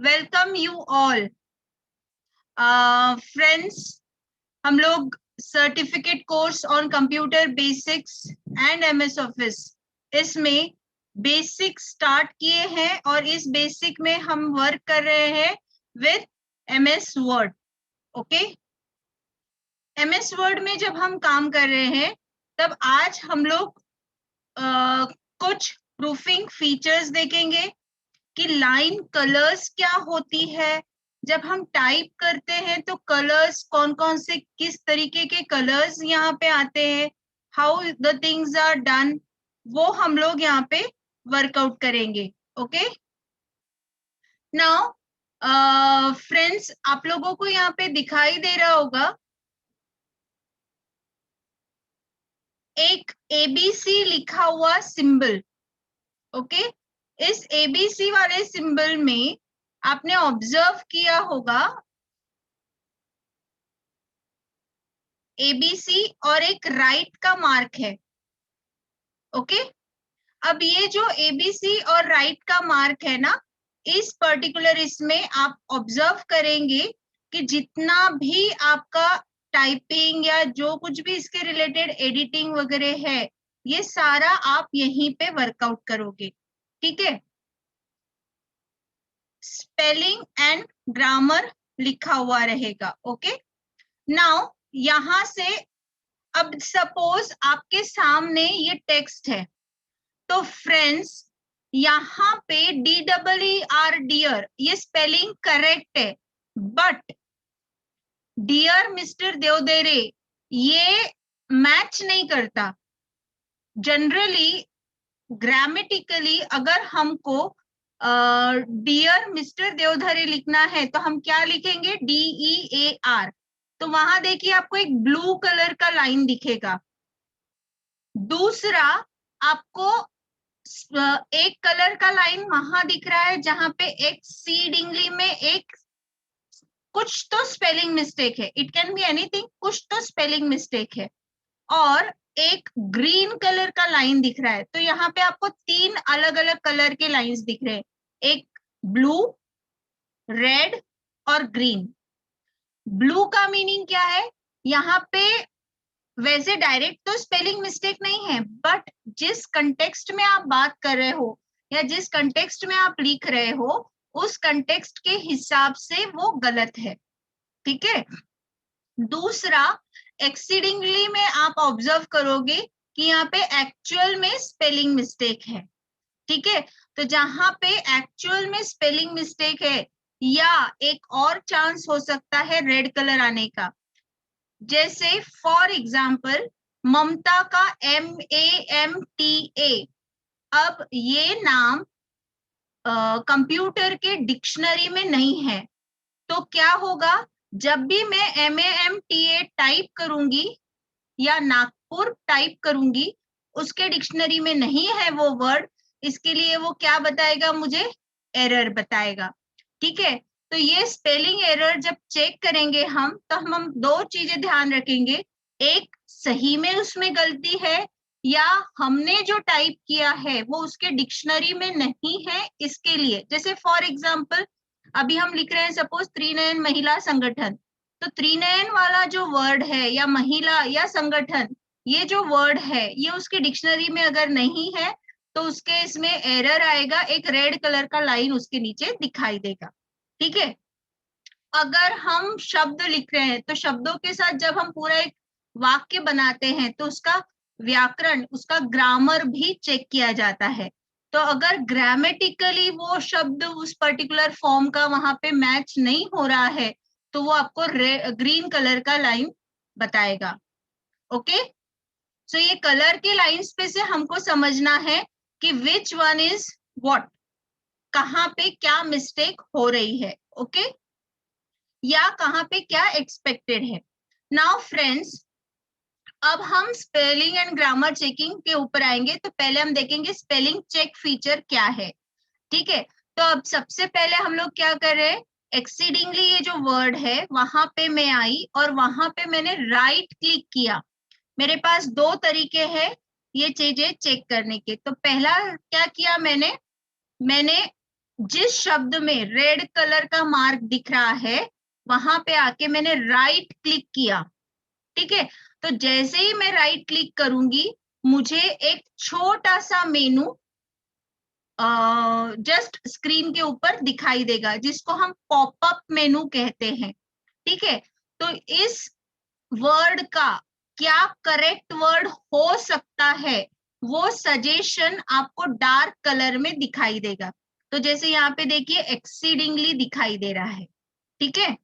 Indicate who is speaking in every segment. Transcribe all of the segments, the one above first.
Speaker 1: Welcome you all friends. हम लोग certificate course on computer basics and MS office इसमें basic start किए हैं और इस बेसिक में हम वर्क कर रहे हैं with MS word. Okay, MS word में जब हम काम कर रहे हैं तब आज हम लोग कुछ प्रूफिंग फीचर्स देखेंगे कि लाइन कलर्स क्या होती है, जब हम टाइप करते हैं तो कलर्स कौन कौन से, किस तरीके के कलर्स यहाँ पे आते हैं, how the things are done, वो हम लोग यहाँ पे वर्कआउट करेंगे। ओके, नाउ फ्रेंड्स, आप लोगों को यहाँ पे दिखाई दे रहा होगा एक एबीसी लिखा हुआ सिंबल। ओके, इस एबीसी वाले सिंबल में आपने ऑब्जर्व किया होगा एबीसी और एक राइट का मार्क है। ओके, अब ये जो एबीसी और राइट का मार्क है ना, इस पर्टिकुलर इसमें आप ऑब्जर्व करेंगे कि जितना भी आपका टाइपिंग या जो कुछ भी इसके रिलेटेड एडिटिंग वगैरह है, ये सारा आप यहीं पे वर्कआउट करोगे। ठीक है, स्पेलिंग एंड ग्रामर लिखा हुआ रहेगा। ओके, नाउ यहां से अब सपोज आपके सामने ये टेक्स्ट है, तो फ्रेंड्स यहाँ पे DEER डियर ये स्पेलिंग करेक्ट है, बट डियर मिस्टर देवदेरे ये मैच नहीं करता। जनरली ग्रामेटिकली अगर हमको डियर मिस्टर देवधरे लिखना है तो हम क्या लिखेंगे, DEAR। तो वहां देखिए आपको एक ब्लू कलर का लाइन दिखेगा। दूसरा आपको एक कलर का लाइन वहां दिख रहा है जहां पे एक्सीडिंगली में एक कुछ तो स्पेलिंग मिस्टेक है, इट कैन बी एनीथिंग, कुछ तो स्पेलिंग मिस्टेक है। और एक ग्रीन कलर का लाइन दिख रहा है। तो यहाँ पे आपको तीन अलग अलग कलर के लाइंस दिख रहे हैं, एक ब्लू, रेड और ग्रीन। ब्लू का मीनिंग क्या है, यहाँ पे वैसे डायरेक्ट तो स्पेलिंग मिस्टेक नहीं है, बट जिस कंटेक्स्ट में आप बात कर रहे हो या जिस कंटेक्स्ट में आप लिख रहे हो उस कंटेक्स्ट के हिसाब से वो गलत है। ठीक है, दूसरा एक्सीडिंगली में आप ऑब्जर्व करोगे कि यहाँ पे एक्चुअल में स्पेलिंग मिस्टेक है। ठीक है, तो जहां पे एक्चुअल में स्पेलिंग मिस्टेक है या एक और चांस हो सकता है रेड कलर आने का, जैसे फॉर एग्जाम्पल ममता का MAMTA। अब ये नाम कंप्यूटर के डिक्शनरी में नहीं है, तो क्या होगा, जब भी मैं MAMTA टाइप करूंगी या नागपुर टाइप करूंगी, उसके डिक्शनरी में नहीं है वो वर्ड, इसके लिए वो क्या बताएगा, मुझे एरर बताएगा। ठीक है, तो ये स्पेलिंग एरर जब चेक करेंगे हम, तो हम दो चीजें ध्यान रखेंगे, एक सही में उसमें गलती है या हमने जो टाइप किया है वो उसके डिक्शनरी में नहीं है। इसके लिए जैसे फॉर एग्जाम्पल अभी हम लिख रहे हैं सपोज त्रिनयन महिला संगठन, तो त्रिनयन वाला जो वर्ड है या महिला या संगठन, ये जो वर्ड है ये उसके डिक्शनरी में अगर नहीं है तो उसके इसमें एरर आएगा, एक रेड कलर का लाइन उसके नीचे दिखाई देगा। ठीक है, अगर हम शब्द लिख रहे हैं तो शब्दों के साथ जब हम पूरा एक वाक्य बनाते हैं तो उसका व्याकरण, उसका ग्रामर भी चेक किया जाता है। तो अगर ग्रामेटिकली वो शब्द उस पर्टिकुलर फॉर्म का वहां पे मैच नहीं हो रहा है तो वो आपको ग्रीन कलर का लाइन बताएगा। ओके, सो ये कलर के लाइंस पे से हमको समझना है कि विच वन इज व्हाट, कहाँ पे क्या मिस्टेक हो रही है। ओके, या कहाँ पे क्या एक्सपेक्टेड है। नाउ फ्रेंड्स, अब हम स्पेलिंग एंड ग्रामर चेकिंग के ऊपर आएंगे, तो पहले हम देखेंगे स्पेलिंग चेक फीचर क्या है। ठीक है, तो अब सबसे पहले हम लोग क्या कर रहे हैं, एक्सीडिंगली ये जो वर्ड है वहां पे मैं आई और वहां पे मैंने राइट क्लिक किया। मेरे पास दो तरीके हैं ये चीजें चेक करने के। तो पहला क्या किया मैंने जिस शब्द में रेड कलर का मार्क दिख रहा है वहां पे आके मैंने राइट क्लिक किया, ठीक है। तो जैसे ही मैं राइट क्लिक करूंगी मुझे एक छोटा सा मेनू जस्ट स्क्रीन के ऊपर दिखाई देगा, जिसको हम पॉपअप मेनू कहते हैं, ठीक है। तो इस वर्ड का क्या करेक्ट वर्ड हो सकता है वो सजेशन आपको डार्क कलर में दिखाई देगा। तो जैसे यहाँ पे देखिए एक्सीडिंगली दिखाई दे रहा है, ठीक है।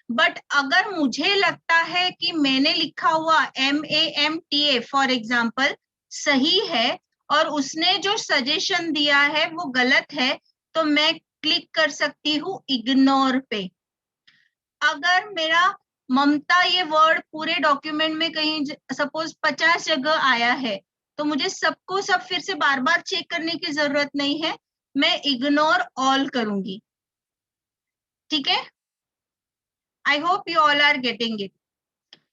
Speaker 1: बट अगर मुझे लगता है कि मैंने लिखा हुआ MAMTA फॉर एग्जाम्पल सही है और उसने जो सजेशन दिया है वो गलत है, तो मैं क्लिक कर सकती हूँ इग्नोर पे। अगर मेरा ममता ये वर्ड पूरे डॉक्यूमेंट में कहीं सपोज 50 जगह आया है, तो मुझे सबको सब फिर से बार बार चेक करने की जरूरत नहीं है, मैं इग्नोर ऑल करूंगी, ठीक है। I hope you all are getting it.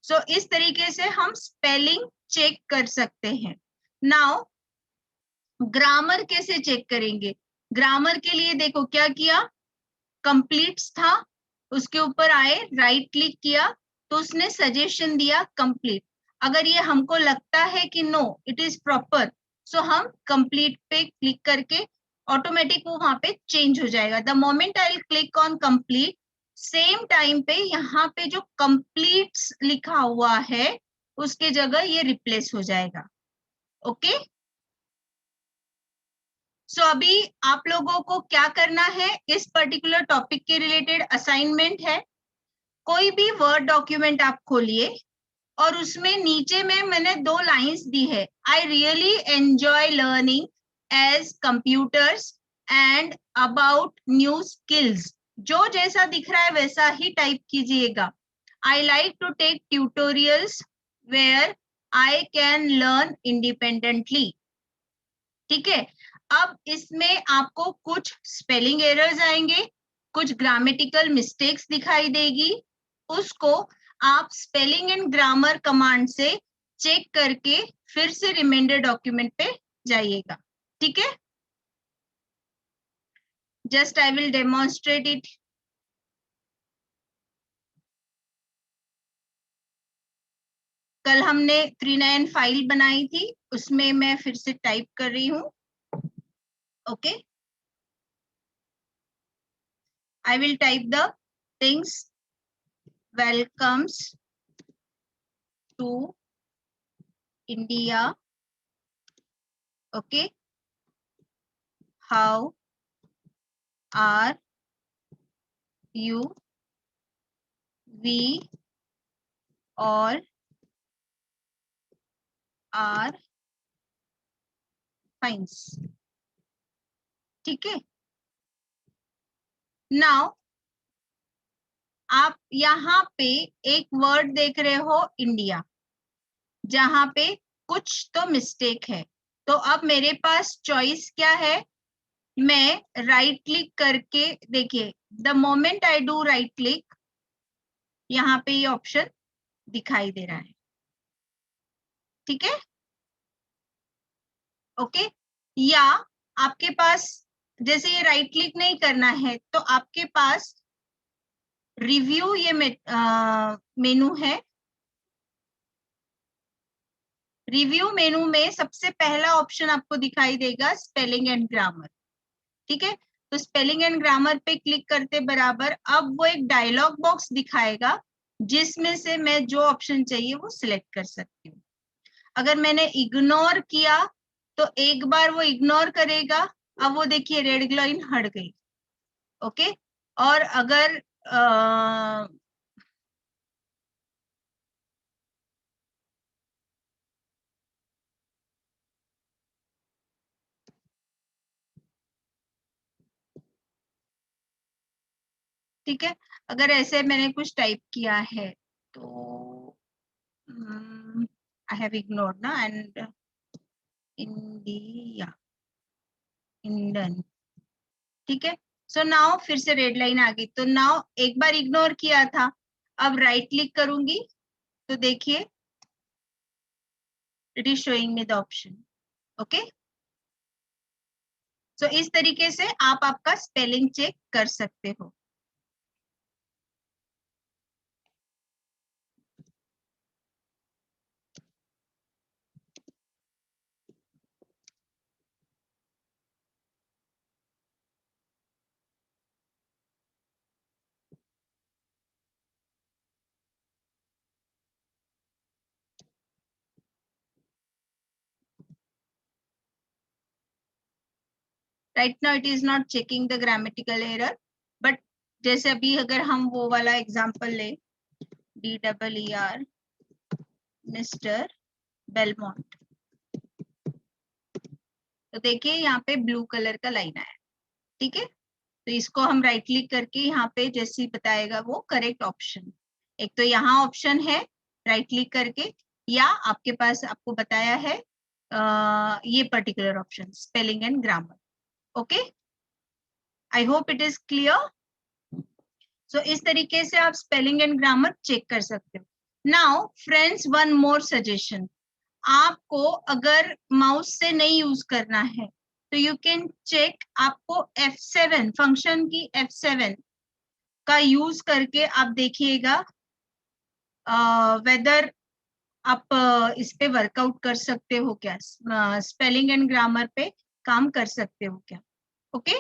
Speaker 1: So इस तरीके से हम स्पेलिंग चेक कर सकते हैं। नाउ ग्रामर कैसे चेक करेंगे? ग्रामर के लिए देखो क्या किया, कंप्लीट्स था, उसके ऊपर आए राइट क्लिक किया तो उसने सजेशन दिया कंप्लीट। अगर ये हमको लगता है कि नो इट इज प्रॉपर, सो हम कंप्लीट पे क्लिक करके ऑटोमेटिक वो वहां पे चेंज हो जाएगा। The moment I will click on complete, same time पे यहाँ पे जो कंप्लीट्स लिखा हुआ है उसके जगह ये रिप्लेस हो जाएगा, ओके। सो अभी आप लोगों को क्या करना है, इस पर्टिकुलर टॉपिक के रिलेटेड असाइनमेंट है। कोई भी वर्ड डॉक्यूमेंट आप खोलिए और उसमें नीचे में मैंने 2 लाइंस दी है, I really enjoy learning as computers and about new skills. जो जैसा दिख रहा है वैसा ही टाइप कीजिएगा। I like to take tutorials where I can learn independently, ठीक है। अब इसमें आपको कुछ स्पेलिंग एरर्स आएंगे, कुछ ग्रामेटिकल मिस्टेक्स दिखाई देगी, उसको आप स्पेलिंग एंड ग्रामर कमांड से चेक करके फिर से रिमाइंडर डॉक्यूमेंट पे जाइएगा, ठीक है। Just I will demonstrate it. कल हमने 3 फाइल बनाई थी, उसमें मैं फिर से टाइप कर रही हूँ, okay. I will type the things welcomes to India, okay, how are you, we all are fine, ठीक है। नाउ आप यहाँ पे एक वर्ड देख रहे हो इंडिया, जहां पे कुछ तो मिस्टेक है। तो अब मेरे पास चॉइस क्या है, मैं राइट क्लिक करके देखिए, the moment I do right click यहाँ पे ये ऑप्शन दिखाई दे रहा है, ठीक है, ओके। या आपके पास जैसे ये राइट क्लिक नहीं करना है तो आपके पास रिव्यू ये मेनू है। रिव्यू मेनू में सबसे पहला ऑप्शन आपको दिखाई देगा स्पेलिंग एंड ग्रामर, ठीक है। तो स्पेलिंग एंड ग्रामर पे क्लिक करते बराबर अब वो एक डायलॉग बॉक्स दिखाएगा जिसमें से मैं जो ऑप्शन चाहिए वो सिलेक्ट कर सकती हूँ। अगर मैंने इग्नोर किया तो एक बार वो इग्नोर करेगा, अब वो देखिए रेड लाइन हट गई, ओके। और अगर ठीक है, अगर ऐसे मैंने कुछ टाइप किया है तो आई हैव इग्नोर्ड ना, एंड इंडिया, इंडियन, ठीक है। सो नाउ फिर से रेड लाइन आ गई, तो नाउ एक बार इग्नोर किया था, अब राइट क्लिक करूंगी तो देखिए it is showing me the option, okay. So इस तरीके से आप आपका स्पेलिंग चेक कर सकते हो। Right now it is not checking the grammatical error, but जैसे अभी अगर हम वो वाला एग्जांपल ले, DEER मिस्टर बेलमोंट, तो देखिए यहाँ पे ब्लू कलर का लाइन आया, ठीक है। तो इसको हम राइट क्लिक करके यहाँ पे जैसे ही बताएगा वो करेक्ट ऑप्शन, एक तो यहाँ ऑप्शन है राइट क्लिक करके, या आपके पास आपको बताया है ये particular option spelling and grammar. Okay, I hope it is clear. So इस तरीके से आप स्पेलिंग एंड ग्रामर चेक कर सकते हो। Now friends, one more suggestion, आपको अगर माउस से नहीं यूज करना है तो यू कैन चेक, आपको F7 फंक्शन की F7 का यूज करके आप देखिएगा वेदर आप इस पे वर्कआउट कर सकते हो क्या, स्पेलिंग एंड ग्रामर पे काम कर सकते हो क्या। ओके,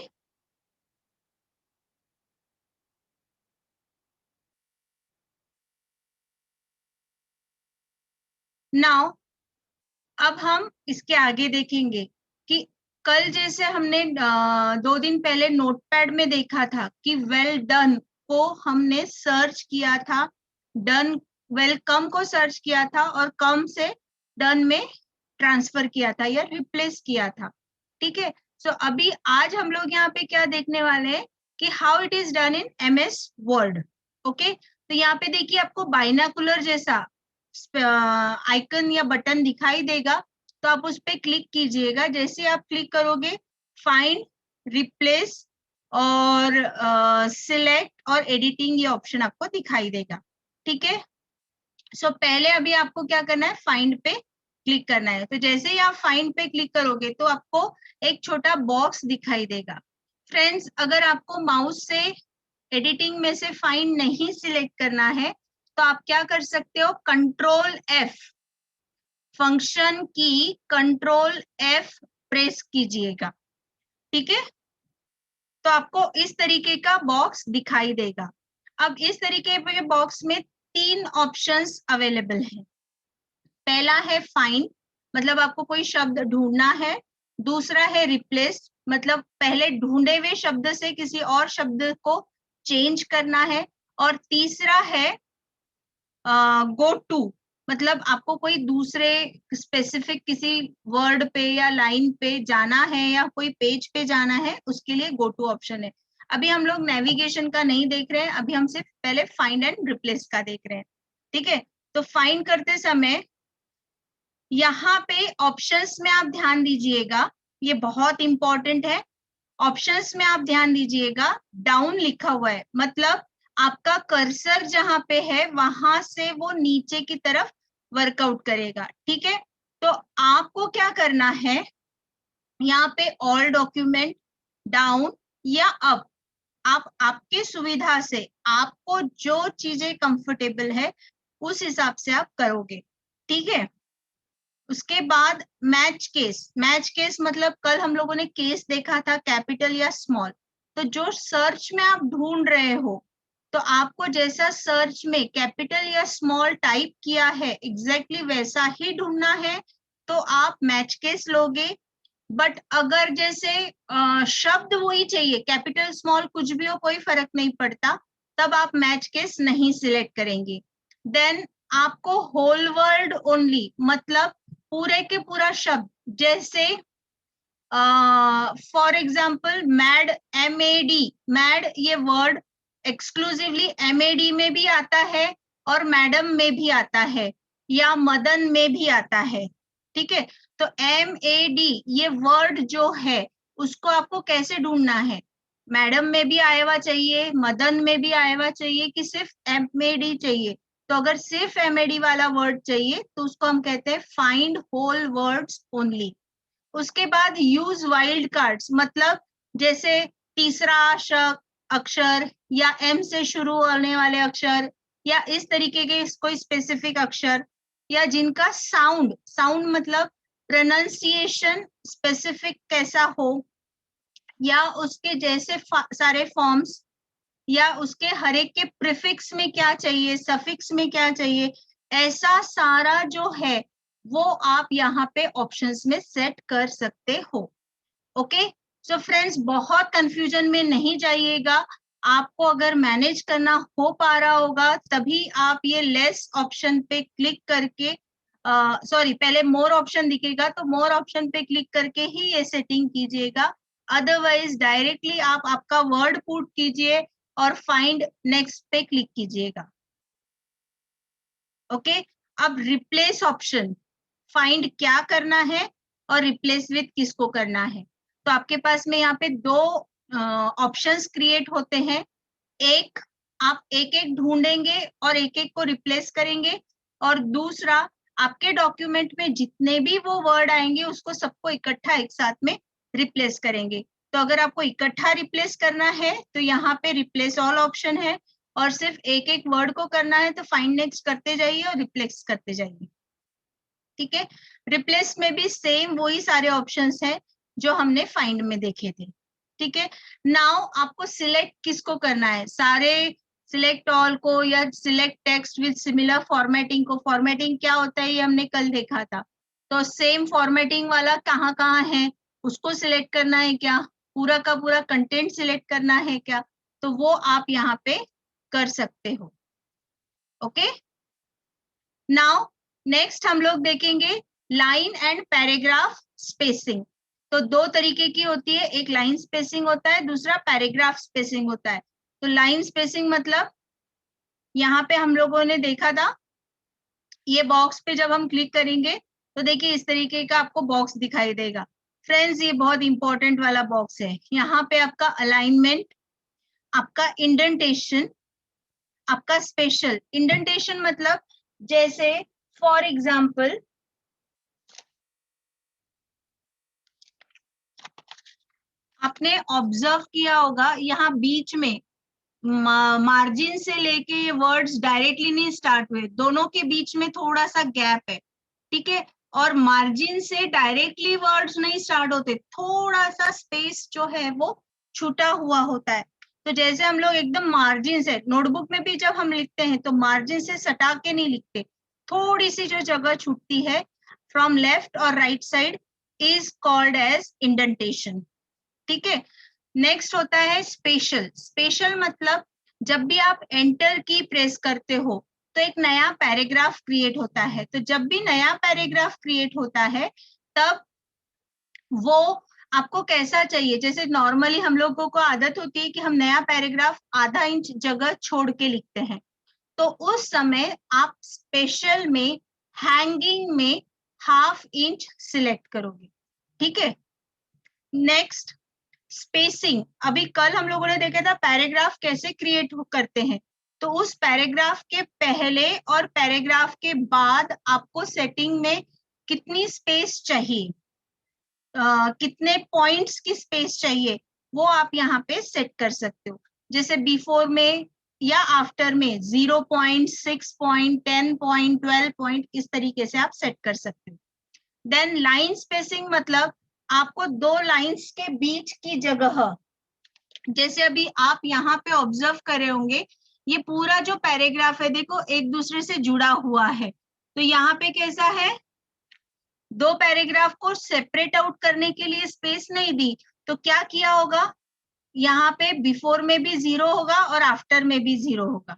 Speaker 1: नाउ अब हम इसके आगे देखेंगे कि कल जैसे हमने 2 दिन पहले नोटपैड में देखा था कि वेल डन को हमने सर्च किया था, डन वेलकम को सर्च किया था और कम से डन में ट्रांसफर किया था या रिप्लेस किया था, ठीक है। सो अभी आज हम लोग यहाँ पे क्या देखने वाले हैं कि how it is done in MS word. Okay, तो यहाँ पे देखिए आपको बाइनाकुलर जैसा आइकन या बटन दिखाई देगा, तो आप उस पर क्लिक कीजिएगा। जैसे आप क्लिक करोगे फाइंड, रिप्लेस और सिलेक्ट और एडिटिंग ये ऑप्शन आपको दिखाई देगा, ठीक है। सो पहले अभी आपको क्या करना है, फाइंड पे क्लिक करना है। तो जैसे ही आप फाइंड पे क्लिक करोगे तो आपको एक छोटा बॉक्स दिखाई देगा। फ्रेंड्स, अगर आपको माउस से एडिटिंग में से फाइंड नहीं सिलेक्ट करना है तो आप क्या कर सकते हो, Ctrl+F, फंक्शन की Ctrl+F प्रेस कीजिएगा, ठीक है। तो आपको इस तरीके का बॉक्स दिखाई देगा। अब इस तरीके के बॉक्स में 3 ऑप्शंस अवेलेबल हैं। पहला है फाइंड, मतलब आपको कोई शब्द ढूंढना है। दूसरा है रिप्लेस, मतलब पहले ढूंढे हुए शब्द से किसी और शब्द को चेंज करना है। और तीसरा है गो टू, मतलब आपको कोई दूसरे स्पेसिफिक किसी वर्ड पे या लाइन पे जाना है या कोई पेज पे जाना है, उसके लिए गो टू ऑप्शन है। अभी हम लोग नेविगेशन का नहीं देख रहे हैं, अभी हम सिर्फ पहले फाइंड एंड रिप्लेस का देख रहे हैं, ठीक है। तो फाइंड करते समय यहाँ पे ऑप्शंस में आप ध्यान दीजिएगा, ये बहुत इंपॉर्टेंट है। ऑप्शंस में आप ध्यान दीजिएगा, डाउन लिखा हुआ है, मतलब आपका कर्सर जहां पे है वहां से वो नीचे की तरफ वर्कआउट करेगा, ठीक है। तो आपको क्या करना है, यहाँ पे ऑल डॉक्यूमेंट, डाउन या अप, आप आपकी सुविधा से आपको जो चीजें कंफर्टेबल है उस हिसाब से आप करोगे, ठीक है। उसके बाद मैच केस, मैच केस मतलब कल हम लोगों ने केस देखा था कैपिटल या स्मॉल। तो जो सर्च में आप ढूंढ रहे हो, तो आपको जैसा सर्च में कैपिटल या स्मॉल टाइप किया है एग्जैक्टली वैसा ही ढूंढना है, तो आप मैच केस लोगे। बट अगर जैसे शब्द वही चाहिए, कैपिटल स्मॉल कुछ भी हो कोई फर्क नहीं पड़ता, तब आप मैच केस नहीं सिलेक्ट करेंगे। देन आपको होल वर्ड ओनली, मतलब पूरे के पूरा शब्द, जैसे for example mad, MAD, mad ये वर्ड एक्सक्लूसिवली MAD में भी आता है और मैडम में भी आता है या मदन में भी आता है, ठीक है। तो MAD ये वर्ड जो है उसको आपको कैसे ढूंढना है, मैडम में भी आया हुआ चाहिए, मदन में भी आया हुआ चाहिए, कि सिर्फ MAD चाहिए। तो अगर सिर्फ MAD वाला वर्ड चाहिए तो उसको हम कहते हैं फाइंड होल वर्ड्स ओनली। उसके बाद यूज वाइल्ड कार्ड्स, मतलब जैसे तीसरा अक्षर या एम से शुरू होने वाले अक्षर या इस तरीके के कोई स्पेसिफिक अक्षर, या जिनका साउंड मतलब प्रोनाउंसिएशन स्पेसिफिक कैसा हो, या उसके जैसे सारे फॉर्म्स, या उसके हर एक के प्रीफिक्स में क्या चाहिए, सफिक्स में क्या चाहिए, ऐसा सारा जो है वो आप यहाँ पे ऑप्शंस में सेट कर सकते हो। ओके, सो फ्रेंड्स बहुत कंफ्यूजन में नहीं जाइएगा, आपको अगर मैनेज करना हो पा रहा होगा तभी आप ये लेस ऑप्शन पे क्लिक करके सॉरी पहले मोर ऑप्शन दिखेगा तो मोर ऑप्शन पे क्लिक करके ही ये सेटिंग कीजिएगा, अदरवाइज डायरेक्टली आप आपका वर्ड पुट कीजिए और फाइंड नेक्स्ट पे क्लिक कीजिएगा। ओके, अब रिप्लेस ऑप्शन, फाइंड क्या करना है और रिप्लेस विथ किसको करना है। तो आपके पास में यहाँ पे दो ऑप्शंस क्रिएट होते हैं, एक आप एक एक ढूंढेंगे और एक एक को रिप्लेस करेंगे, और दूसरा आपके डॉक्यूमेंट में जितने भी वो वर्ड आएंगे उसको सबको इकट्ठा एक साथ में रिप्लेस करेंगे। तो अगर आपको इकट्ठा रिप्लेस करना है तो यहाँ पे रिप्लेस ऑल ऑप्शन है, और सिर्फ एक एक वर्ड को करना है तो फाइंड नेक्स्ट करते जाइए और रिप्लेस करते जाइए। ठीक है, रिप्लेस में भी सेम वही सारे ऑप्शंस हैं जो हमने फाइंड में देखे थे। ठीक है, नाउ आपको सिलेक्ट किसको करना है, सारे सिलेक्ट ऑल को या select text with similar formatting को। फॉर्मेटिंग क्या होता है ये हमने कल देखा था, तो सेम फॉर्मेटिंग वाला कहाँ कहाँ है उसको सिलेक्ट करना है क्या, पूरा का पूरा कंटेंट सिलेक्ट करना है क्या, तो वो आप यहाँ पे कर सकते हो। ओके, नाउ नेक्स्ट हम लोग देखेंगे लाइन एंड पैराग्राफ स्पेसिंग। तो दो तरीके की होती है, एक लाइन स्पेसिंग होता है, दूसरा पैराग्राफ स्पेसिंग होता है। तो लाइन स्पेसिंग मतलब यहाँ पे हम लोगों ने देखा था, ये बॉक्स पे जब हम क्लिक करेंगे तो देखिए इस तरीके का आपको बॉक्स दिखाई देगा। फ्रेंड्स ये बहुत इंपॉर्टेंट वाला बॉक्स है, यहाँ पे आपका अलाइनमेंट, आपका इंडेंटेशन, आपका स्पेशल। इंडेंटेशन मतलब जैसे फॉर एग्जाम्पल आपने ऑब्जर्व किया होगा यहाँ बीच में मार्जिन से लेके ये वर्ड्स डायरेक्टली नहीं स्टार्ट हुए, दोनों के बीच में थोड़ा सा गैप है। ठीक है, और मार्जिन से डायरेक्टली वर्ड्स नहीं स्टार्ट होते, थोड़ा सा स्पेस जो है वो छूटा हुआ होता है। तो जैसे हम लोग एकदम मार्जिन से, नोटबुक में भी जब हम लिखते हैं तो मार्जिन से सटा के नहीं लिखते, थोड़ी सी जो जगह छूटती है फ्रॉम लेफ्ट और right side is called as indentation. ठीक है, नेक्स्ट होता है स्पेशल। स्पेशल मतलब जब भी आप एंटर की प्रेस करते हो तो एक नया पैराग्राफ क्रिएट होता है, तो जब भी नया पैराग्राफ क्रिएट होता है तब वो आपको कैसा चाहिए, जैसे नॉर्मली हम लोगों को आदत होती है कि हम नया पैराग्राफ आधा इंच जगह छोड़ के लिखते हैं, तो उस समय आप स्पेशल में हैंगिंग में हाफ इंच सिलेक्ट करोगे। ठीक है, नेक्स्ट स्पेसिंग। अभी कल हम लोगों ने देखा था पैराग्राफ कैसे क्रिएट करते हैं, तो उस पैराग्राफ के पहले और पैराग्राफ के बाद आपको सेटिंग में कितनी स्पेस चाहिए, कितने पॉइंट्स की स्पेस चाहिए वो आप यहाँ पे सेट कर सकते हो। जैसे बिफोर में या आफ्टर में 0 पॉइंट, 6 पॉइंट, 10 पॉइंट, 12 पॉइंट, इस तरीके से आप सेट कर सकते हो। देन लाइन स्पेसिंग मतलब आपको दो लाइंस के बीच की जगह, जैसे अभी आप यहाँ पे ऑब्जर्व कर रहे होंगे ये पूरा जो पैराग्राफ है देखो एक दूसरे से जुड़ा हुआ है, तो यहाँ पे कैसा है, दो पैराग्राफ को सेपरेट आउट करने के लिए स्पेस नहीं दी, तो क्या किया होगा, यहाँ पे बिफोर में भी 0 होगा और आफ्टर में भी 0 होगा,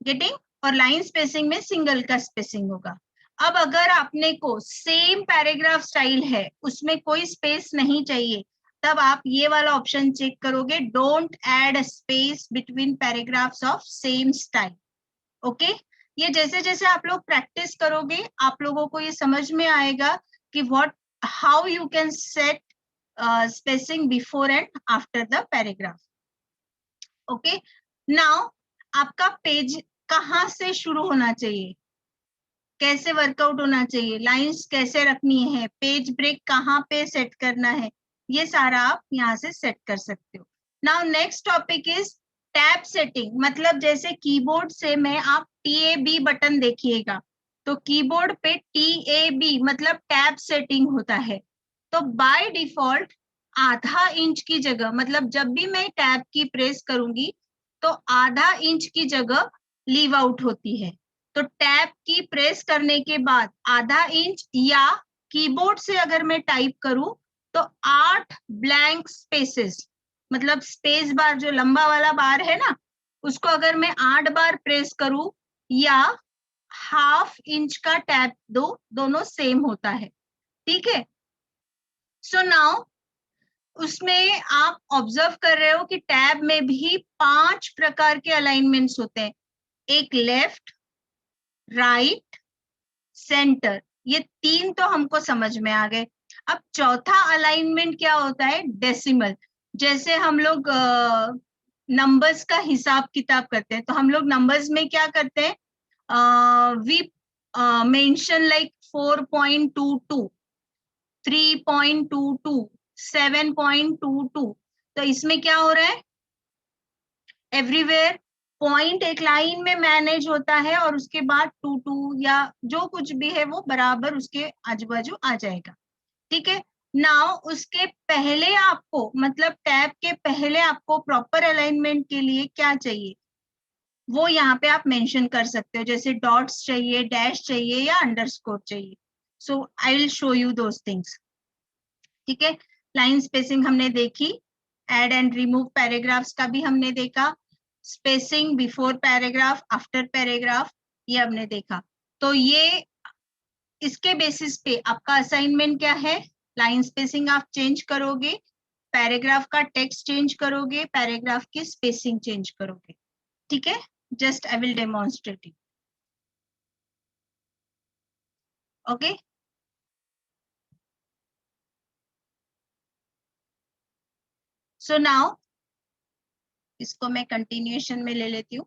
Speaker 1: गेटिंग, और लाइन स्पेसिंग में सिंगल का स्पेसिंग होगा। अब अगर आपने को सेम पैराग्राफ स्टाइल है उसमें कोई स्पेस नहीं चाहिए, तब आप ये वाला ऑप्शन चेक करोगे, don't add space between paragraphs of same style. Okay, ये जैसे जैसे आप लोग प्रैक्टिस करोगे आप लोगों को ये समझ में आएगा कि what how you can set spacing before and after the paragraph. Okay, now आपका पेज कहाँ से शुरू होना चाहिए, कैसे वर्कआउट होना चाहिए, लाइंस कैसे रखनी है, पेज ब्रेक कहाँ पे सेट करना है, ये सारा आप यहाँ से सेट कर सकते हो। Now next topic is tab setting. मतलब जैसे कीबोर्ड से मैं आप TAB बटन देखिएगा, तो कीबोर्ड पे TAB मतलब टैब सेटिंग होता है। तो बाय डिफॉल्ट आधा इंच की जगह, मतलब जब भी मैं टैब की प्रेस करूंगी तो आधा इंच की जगह लीव आउट होती है। तो टैब की प्रेस करने के बाद आधा इंच, या कीबोर्ड से अगर मैं टाइप करूं तो 8 ब्लैंक स्पेसेस, मतलब स्पेस बार जो लंबा वाला बार है ना, उसको अगर मैं 8 बार प्रेस करूं, या हाफ इंच का टैब दो, दोनों सेम होता है। ठीक है। सो नाउ उसमें आप ऑब्जर्व कर रहे हो कि टैब में भी 5 प्रकार के अलाइनमेंट्स होते हैं। एक लेफ्ट, राइट, सेंटर, ये 3 तो हमको समझ में आ गए। अब चौथा अलाइनमेंट क्या होता है, डेसिमल। जैसे हम लोग नंबर्स का हिसाब किताब करते हैं, तो हम लोग नंबर्स में क्या करते हैं, वी मेंशन लाइक 4.22, 3.22, 7.22। तो इसमें क्या हो रहा है, एवरीवेयर पॉइंट एक लाइन में मैनेज होता है और उसके बाद 22 या जो कुछ भी है वो बराबर उसके आजू बाजू आ जाएगा। ठीक है। नाउ उसके पहले आपको, मतलब टैब के पहले आपको प्रॉपर अलाइनमेंट के लिए क्या चाहिए, वो यहाँ पे आप मेंशन कर सकते हो। जैसे डॉट्स चाहिए, डैश चाहिए, या अंडरस्कोर चाहिए। So I will show you those things. ठीक है। लाइन स्पेसिंग हमने देखी, एड एंड रिमूव पैराग्राफ्स का भी हमने देखा, spacing before paragraph, after paragraph, ये हमने देखा। तो ये इसके बेसिस पे आपका असाइनमेंट क्या है, लाइन स्पेसिंग आप चेंज करोगे, पैराग्राफ का टेक्स्ट चेंज करोगे, पैराग्राफ की स्पेसिंग चेंज करोगे। ठीक है। Just I will demonstrate it. Okay. So now इसको मैं कंटिन्यूएशन में ले लेती हूँ,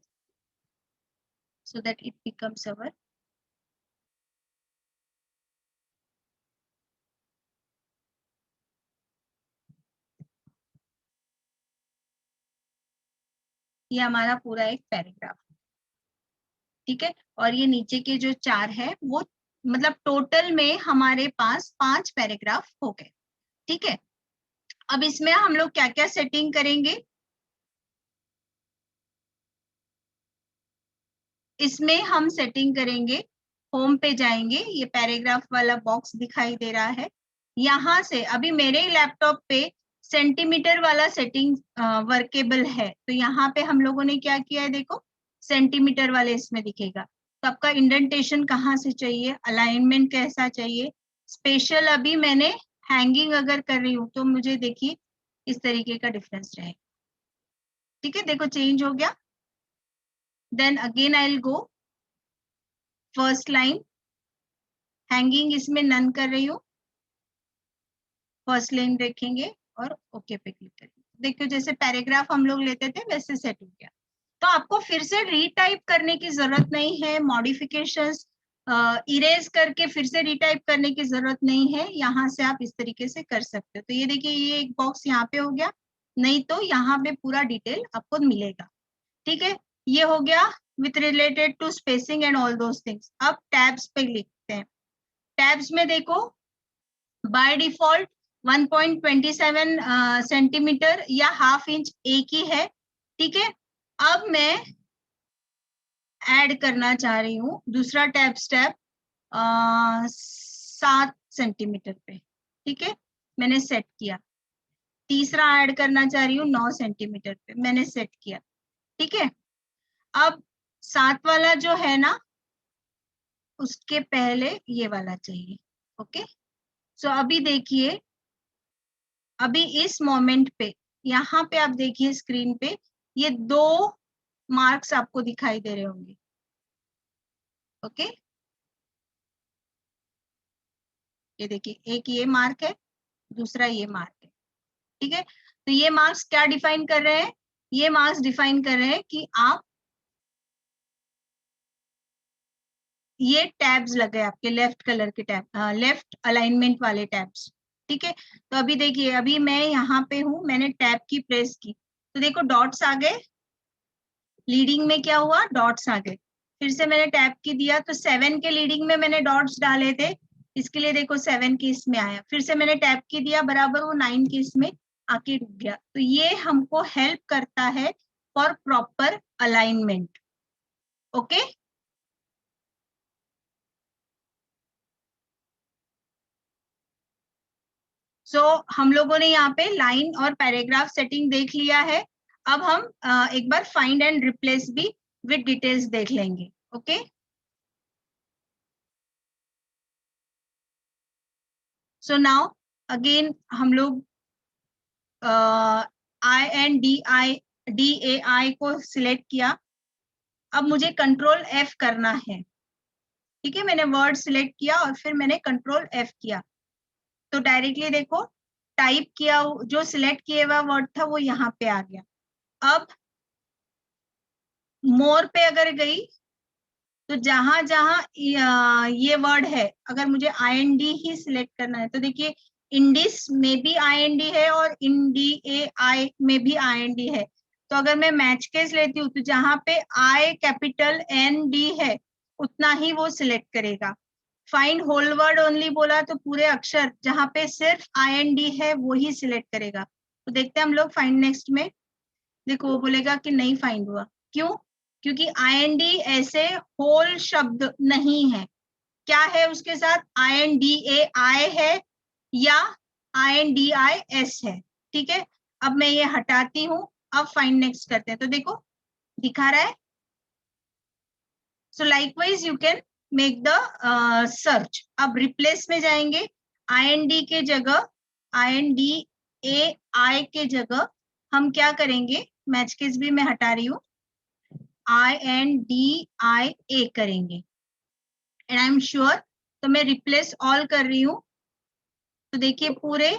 Speaker 1: so that it becomes our ये हमारा पूरा एक पैराग्राफ। ठीक है। और ये नीचे के जो 4 है वो, मतलब टोटल में हमारे पास 5 पैराग्राफ हो गए। ठीक है। अब इसमें हम लोग क्या क्या सेटिंग करेंगे, इसमें हम सेटिंग करेंगे, होम पे जाएंगे, ये पैराग्राफ वाला बॉक्स दिखाई दे रहा है, यहाँ से अभी मेरे लैपटॉप पे सेंटीमीटर वाला सेटिंग वर्केबल है, तो यहाँ पे हम लोगों ने क्या किया है, देखो सेंटीमीटर वाले इसमें दिखेगा। तो आपका इंडेंटेशन कहाँ से चाहिए, अलाइनमेंट कैसा चाहिए, स्पेशल अभी मैंने हैंगिंग अगर कर रही हूँ तो मुझे देखिए इस तरीके का डिफरेंस रहेगा। ठीक है, देखो चेंज हो गया। Then again I will go first line, hanging इसमें नन कर रही हूँ, फर्स्ट लाइन देखेंगे और ओके पे क्लिक करेंगे। देखो जैसे पैराग्राफ हम लोग लेते थे वैसे सेट हो गया। तो आपको फिर से रीटाइप करने की जरूरत नहीं है, मॉडिफिकेशंस इरेज करके फिर से रीटाइप करने की जरूरत नहीं है, यहाँ से आप इस तरीके से कर सकते हो। तो ये देखिए ये एक बॉक्स यहाँ पे हो गया, नहीं तो यहाँ पे पूरा डिटेल आपको मिलेगा। ठीक है, ये हो गया with related to spacing and all those things. अब टैब्स पे लिखते हैं। टैब्स में देखो बाय डिफॉल्ट 1.27 सेंटीमीटर या हाफ इंच एक ही है। ठीक है। अब मैं ऐड करना चाह रही हूँ दूसरा टैब स्टेप 7 सेंटीमीटर पे। ठीक है, मैंने सेट किया। तीसरा ऐड करना चाह रही हूँ 9 सेंटीमीटर पे, मैंने सेट किया। ठीक है। अब 7 वाला जो है ना, उसके पहले ये वाला चाहिए। ओके। सो अभी देखिए, अभी इस मोमेंट पे यहाँ पे आप देखिए स्क्रीन पे ये 2 मार्क्स आपको दिखाई दे रहे होंगे। ओके, ये देखिए एक ये मार्क है, दूसरा ये मार्क है। ठीक है, तो ये मार्क्स क्या डिफाइन कर रहे हैं, ये मार्क्स डिफाइन कर रहे हैं कि आप ये टैब्स लगे आपके लेफ्ट कलर के टैब, लेफ्ट अलाइनमेंट वाले टैब्स, ठीक है। तो अभी देखिए, अभी मैं यहाँ पे हूँ, मैंने टैब की प्रेस की तो देखो डॉट्स आ गए, लीडिंग में क्या हुआ, डॉट्स आ गए। फिर से मैंने टैब की दिया तो 7 के लीडिंग में मैंने डॉट्स डाले थे, इसके लिए देखो 7 के इसमें आया। फिर से मैंने टैब की दिया, बराबर वो 9 के इसमें आके रुक गया। तो ये हमको हेल्प करता है फॉर प्रॉपर अलाइनमेंट। ओके, सो हम लोगों ने यहाँ पे लाइन और पैराग्राफ सेटिंग देख लिया है। अब हम एक बार फाइंड एंड रिप्लेस भी विद डिटेल्स देख लेंगे। ओके, सो नाउ अगेन हम लोग INDI को सिलेक्ट किया। अब मुझे कंट्रोल F करना है, ठीक है। मैंने वर्ड सिलेक्ट किया और फिर मैंने कंट्रोल F किया तो डायरेक्टली देखो टाइप किया, जो सिलेक्ट किया हुआ वर्ड था वो यहाँ पे आ गया। अब मोर पे अगर गई तो जहां जहां ये वर्ड है, अगर मुझे IND ही सिलेक्ट करना है तो देखिए इंडिस में भी IND है और INDAI में भी IND है। तो अगर मैं मैच केस लेती हूँ तो जहां पे I कैपिटल ND है उतना ही वो सिलेक्ट करेगा। फाइंड होल वर्ड ओनली बोला तो पूरे अक्षर जहां पे सिर्फ IND है वो ही सिलेक्ट करेगा। तो देखते हैं हम लोग फाइंड नेक्स्ट में, देखो वो बोलेगा कि नहीं फाइंड हुआ। क्यों? क्योंकि IND ऐसे होल शब्द नहीं है। क्या है उसके साथ, INDAI है या INDIS है, ठीक है। अब मैं ये हटाती हूँ, अब फाइंड नेक्स्ट करते हैं तो देखो दिखा रहा है। सो likewise you can make the search. अब रिप्लेस में जाएंगे, IND के जगह, INDAI के जगह हम क्या करेंगे, मैच केस भी मैं हटा रही हूँ, INDIA करेंगे एंड आई एम श्योर। तो मैं रिप्लेस ऑल कर रही हूँ तो देखिए पूरे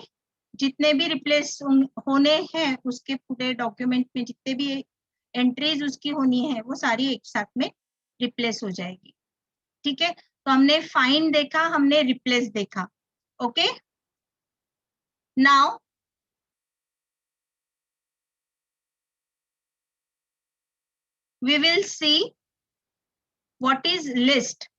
Speaker 1: जितने भी रिप्लेस होने हैं उसके पूरे डॉक्यूमेंट में जितने भी एंट्रीज उसकी होनी है वो सारी एक साथ में रिप्लेस हो जाएगी, ठीक है। तो हमने फाइंड देखा, हमने रिप्लेस देखा। Okay, now we will see what is list.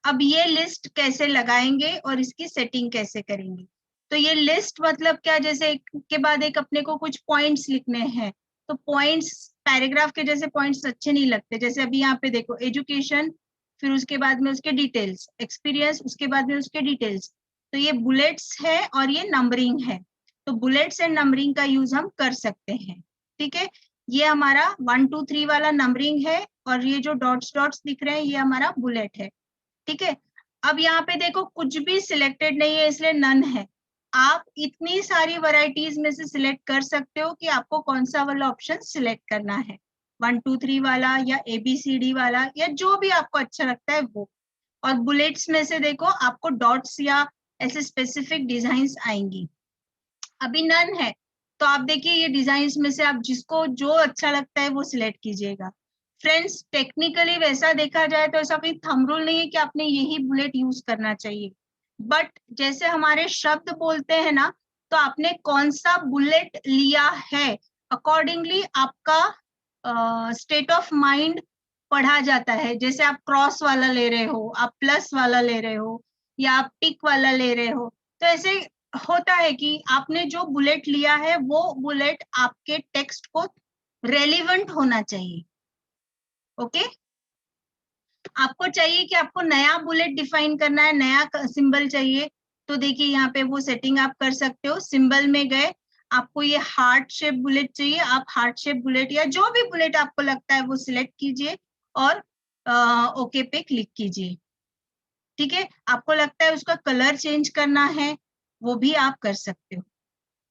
Speaker 1: अब ये लिस्ट कैसे लगाएंगे और इसकी सेटिंग कैसे करेंगे। तो ये लिस्ट मतलब क्या, जैसे एक के बाद एक अपने को कुछ पॉइंट्स लिखने हैं तो पॉइंट्स पैराग्राफ के जैसे पॉइंट्स अच्छे नहीं लगते। जैसे अभी यहाँ पे देखो एजुकेशन, फिर उसके बाद में उसके डिटेल्स, एक्सपीरियंस, उसके बाद में उसके डिटेल्स। तो ये बुलेट्स है और ये नंबरिंग है। तो बुलेट्स एंड नंबरिंग का यूज हम कर सकते हैं, ठीक है। ये हमारा 1 2 3 वाला नंबरिंग है और ये जो डॉट्स डॉट्स दिख रहे हैं ये हमारा बुलेट है, ठीक है। अब यहाँ पे देखो कुछ भी सिलेक्टेड नहीं है इसलिए नन है। आप इतनी सारी वैरायटीज में से सिलेक्ट कर सकते हो कि आपको कौन सा वाला ऑप्शन सिलेक्ट करना है, 1 2 3 वाला या ABCD वाला या जो भी आपको अच्छा लगता है वो। और बुलेट्स में से देखो आपको डॉट्स या ऐसे स्पेसिफिक डिजाइन्स आएंगी, अभी नन है। तो आप देखिए ये डिजाइन्स में से आप जिसको जो अच्छा लगता है वो सिलेक्ट कीजिएगा। फ्रेंड्स टेक्निकली वैसा देखा जाए तो ऐसा कोई थंब रूल नहीं है कि आपने यही बुलेट यूज करना चाहिए, बट जैसे हमारे शब्द बोलते हैं ना, तो आपने कौन सा बुलेट लिया है अकॉर्डिंगली आपका स्टेट ऑफ माइंड पढ़ा जाता है। जैसे आप क्रॉस वाला ले रहे हो, आप प्लस वाला ले रहे हो या आप टिक वाला ले रहे हो, तो ऐसे होता है कि आपने जो बुलेट लिया है वो बुलेट आपके टेक्स्ट को रेलिवेंट होना चाहिए। ओके, आपको चाहिए कि आपको नया बुलेट डिफाइन करना है, नया सिंबल चाहिए तो देखिए यहाँ पे वो सेटिंग आप कर सकते हो। सिंबल में गए, आपको ये हार्ट शेप बुलेट चाहिए, आप हार्ट शेप बुलेट या जो भी बुलेट आपको लगता है वो सिलेक्ट कीजिए और ओके पे क्लिक कीजिए, ठीक है। आपको लगता है उसका कलर चेंज करना है वो भी आप कर सकते हो,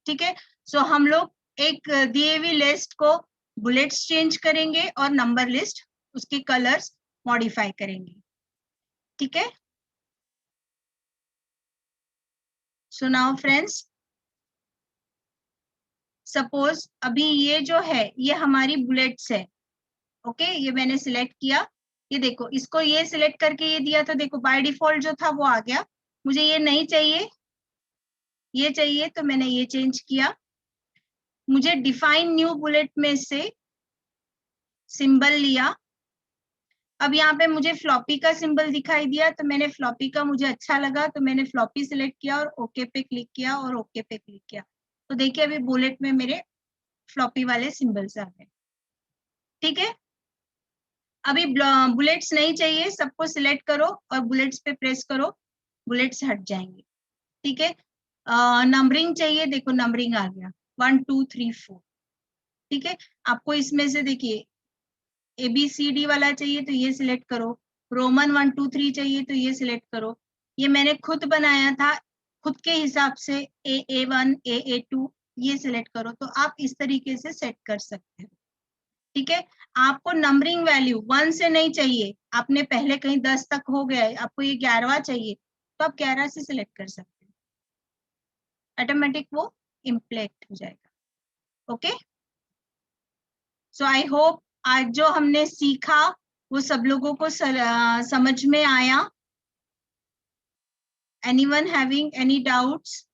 Speaker 1: ठीक है। सो हम लोग एक दिए हुई लिस्ट को बुलेट्स चेंज करेंगे और नंबर लिस्ट उसके कलर्स मॉडिफाई करेंगे, ठीक है। सो नाउ फ्रेंड्स, सपोज अभी ये जो है ये हमारी बुलेट्स है, ओके। ये मैंने सिलेक्ट किया ये देखो, इसको ये सिलेक्ट करके ये दिया, तो देखो बाय डिफॉल्ट जो था वो आ गया। मुझे ये नहीं चाहिए, ये चाहिए, तो मैंने ये चेंज किया। मुझे डिफाइन न्यू बुलेट में से सिंबल लिया। अब यहाँ पे मुझे फ्लॉपी का सिंबल दिखाई दिया, तो मैंने फ्लॉपी का मुझे अच्छा लगा, तो मैंने फ्लॉपी सिलेक्ट किया और ओके पे क्लिक किया और ओके पे क्लिक किया। तो देखिए अभी बुलेट में मेरे फ्लॉपी वाले सिंबल्स आ गए। ठीक है, अभी बुलेट्स नहीं चाहिए, सबको सिलेक्ट करो और बुलेट्स पे प्रेस करो, बुलेट्स हट जाएंगे। ठीक है, नंबरिंग चाहिए, देखो नंबरिंग आ गया 1 2 3 4। ठीक है, आपको इसमें से देखिए ABCD वाला चाहिए तो ये सिलेक्ट करो, रोमन 1 2 3 चाहिए तो ये सिलेक्ट करो। ये मैंने खुद बनाया था, खुद के हिसाब से AA1 AA2 ये सिलेक्ट करो, तो आप इस तरीके से सेट कर सकते हो। ठीक है, आपको नंबरिंग वैल्यू 1 से नहीं चाहिए, आपने पहले कहीं 10 तक हो गया है, आपको ये 11वां चाहिए, तो आप 11 से सिलेक्ट कर सकते हो, ऑटोमेटिक वो इम्प्लेक्ट हो जाएगा। ओके, सो आई होप आज जो हमने सीखा वो सब लोगों को समझ में आया। Anyone having any doubts?